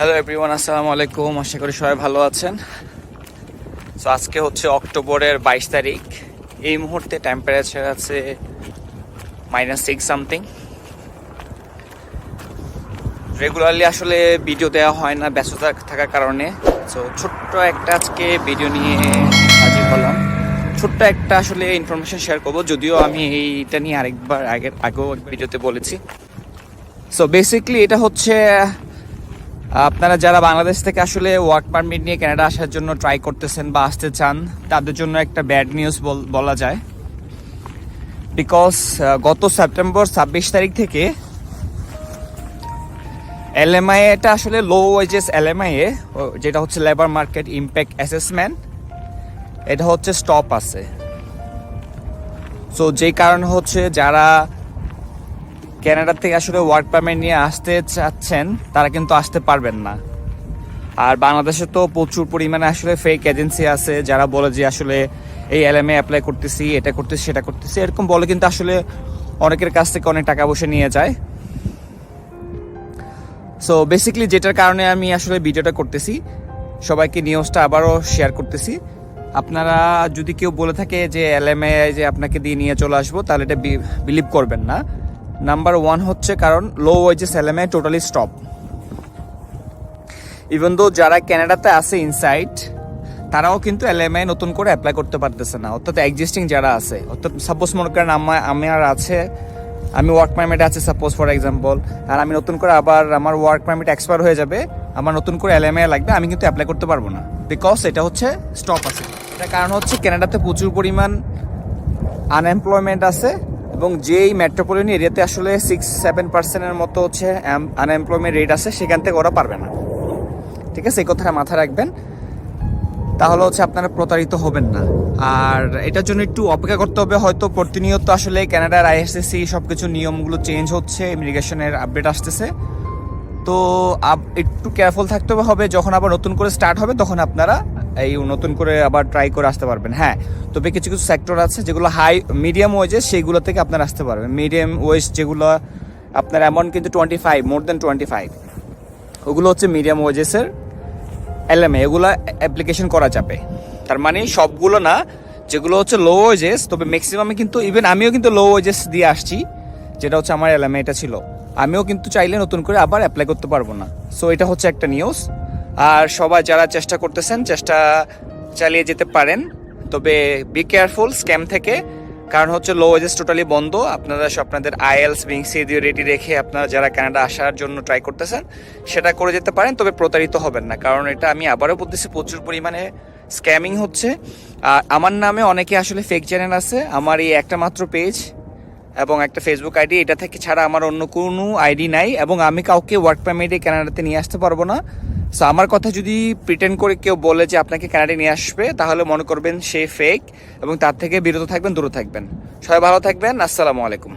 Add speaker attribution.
Speaker 1: Hello everyone, আসসালামু আলাইকুম। আশা করি সবাই ভালো আছেন। সো আজকে হচ্ছে অক্টোবরের 22 তারিখ। এই মুহূর্তে টেম্পারেচার আছে -6 সামথিং। রেগুলারলি আসলে ভিডিও দেওয়া হয় না ব্যস্ততা থাকার কারণে। সো ছোট্ট একটা আজকে ভিডিও নিয়ে হাজির হলাম। ছোট্ট একটা আসলে ইনফরমেশন শেয়ার করবো, যদিও আমি এইটা নিয়ে আগেও ভিডিওতে বলেছি। সো বেসিকলি এটা হচ্ছে আপনারা যারা বাংলাদেশ থেকে আসলে ওয়ার্ক পারমিট নিয়ে কানাডা আসার জন্য ট্রাই করতেছেন বা আসতে চান, তাদের জন্য একটা ব্যাড নিউজ বলা যায়। বিকজ গত সেপ্টেম্বর 26 তারিখ থেকে এলএমআই, এটা আসলে লো ওয়েজেস এলএমআই যেটা হচ্ছে লেবার মার্কেট ইম্প্যাক্ট অ্যাসেসমেন্ট, এটা হচ্ছে স্টপ আছে। সো যেই কারণে হচ্ছে যারা কানাডা থেকে আসলে ওয়ার্ক পারমিট নিয়ে আসতে চাচ্ছেন তারা কিন্তু আসতে পারবেন না। আর বাংলাদেশে তো প্রচুর পরিমাণে আসলে ফেক এজেন্সি আছে যারা বলে যে আসলে এই এলএমএ অ্যাপ্লাই করতেছি, এটা করতেছি, সেটা করতেছি, এরকম বলে কিন্তু আসলে অনেকের কাছ থেকে অনেক টাকা পয়সা নিয়ে যায়। সো বেসিক্যালি যেটার কারণে আমি আসলে ভিডিওটা করতেছি, সবাইকে নিউজটা আবারও শেয়ার করতেছি। আপনারা যদি কেউ বলে থাকে যে এলএমএ যে আপনাকে দিয়ে নিয়ে চলে আসবো, তাহলে এটা বিলিভ করবেন না। নাম্বার 1 হচ্ছে কারণ low wages LMA totally stop. Even though যারা কানাডাতে আছে ইনসাইড, তারাও কিন্তু এলএমআই নতুন করে অ্যাপ্লাই করতে পারতেছে না। অর্থাৎ এক্সিস্টিং যারা আছে, অর্থাৎ সাপোজ মনে করেন আমি ওয়ার্ক পারমিট আছে সাপোজ ফর এক্সাম্পল, আর আমি নতুন করে আবার আমার ওয়ার্ক পারমিট এক্সপায়ার হয়ে যাবে, আমার নতুন করে এলএমআই লাগবে, আমি কিন্তু অ্যাপ্লাই করতে পারবো না, বিকজ এটা হচ্ছে স্টপ আছে। এটা কারণ হচ্ছে কানাডাতে প্রচুর পরিমাণ আনএমপ্লয়মেন্ট আছে, এবং যেই মেট্রোপলিটন এরিয়াতে আসলে 6-7% মতো হচ্ছে আনএমপ্লয়মেন্ট রেট আছে, সেখান থেকে ওরা পারবে না। ঠিক আছে, এই কথাটা মাথায় রাখবেন, তাহলে হচ্ছে আপনারা প্রতারিত হবেন না। আর এটার জন্য একটু অপেক্ষা করতে হবে। হয়তো প্রতিনিয়ত আসলে কানাডার আইএসএসসি সবকিছু নিয়মগুলো চেঞ্জ হচ্ছে, ইমিগ্রেশনের আপডেট আসতেছে, তো একটু কেয়ারফুল থাকতে হবে। যখন আবার নতুন করে স্টার্ট হবে, তখন আপনারা এই নতুন করে আবার ট্রাই করে আসতে পারবেন। হ্যাঁ, তবে কিছু কিছু সেক্টর আছে যেগুলো মিডিয়াম ওয়েজেস, সেইগুলো থেকে আপনারা আসতে পারবেন। মিডিয়াম ওয়েজ যেগুলো আপনার অ্যামাউন্ট কিন্তু 25, মোর দেন 25, ওগুলো হচ্ছে মিডিয়াম ওয়েজেসের এলএমএ, এগুলো অ্যাপ্লিকেশন করা যাবে। তার মানে সবগুলো না, যেগুলো হচ্ছে লো ওয়েজেস, তবে ম্যাক্সিমামে কিন্তু ইভেন আমিও কিন্তু লো ওয়েজেস দিয়ে আসছি, যেটা হচ্ছে আমার এলএমএ এটা ছিল, আমিও কিন্তু চাইলে নতুন করে আবার অ্যাপ্লাই করতে পারবো না। সো এটা হচ্ছে একটা নিউজ। আর সবাই যারা চেষ্টা করতেছেন, চেষ্টা চালিয়ে যেতে পারেন, তবে বি কেয়ারফুল স্ক্যাম থেকে। কারণ হচ্ছে লো ওয়েজেস টোটালি বন্ধ। আপনারা আপনাদের আইএলস বিংসি দিয়ে রেডি রেখে আপনারা যারা কানাডা আসার জন্য ট্রাই করতেছেন, সেটা করে যেতে পারেন, তবে প্রতারিত হবেন না। কারণ এটা আমি আবারও বলতেছি, প্রচুর পরিমাণে স্ক্যামিং হচ্ছে। আর আমার নামে অনেকে আসলে ফেক চ্যানেল আছে। আমার এই একটা মাত্র পেজ এবং একটা ফেসবুক আইডি, এটা থেকে ছাড়া আমার অন্য কোনো আইডি নাই, এবং আমি কাউকে ওয়ার্ক পারমিটে কানাডাতে নিয়ে আসতে পারবো না। সো আমার কথা যদি প্রিটেন্ড করে কেউ বলে যে আপনাকে কানাডায় নিয়ে আসবে, তাহলে মনে করবেন সে ফেক, এবং তার থেকে বিরত থাকবেন, দূরে থাকবেন। সবাই ভালো থাকবেন। আসসালামু আলাইকুম।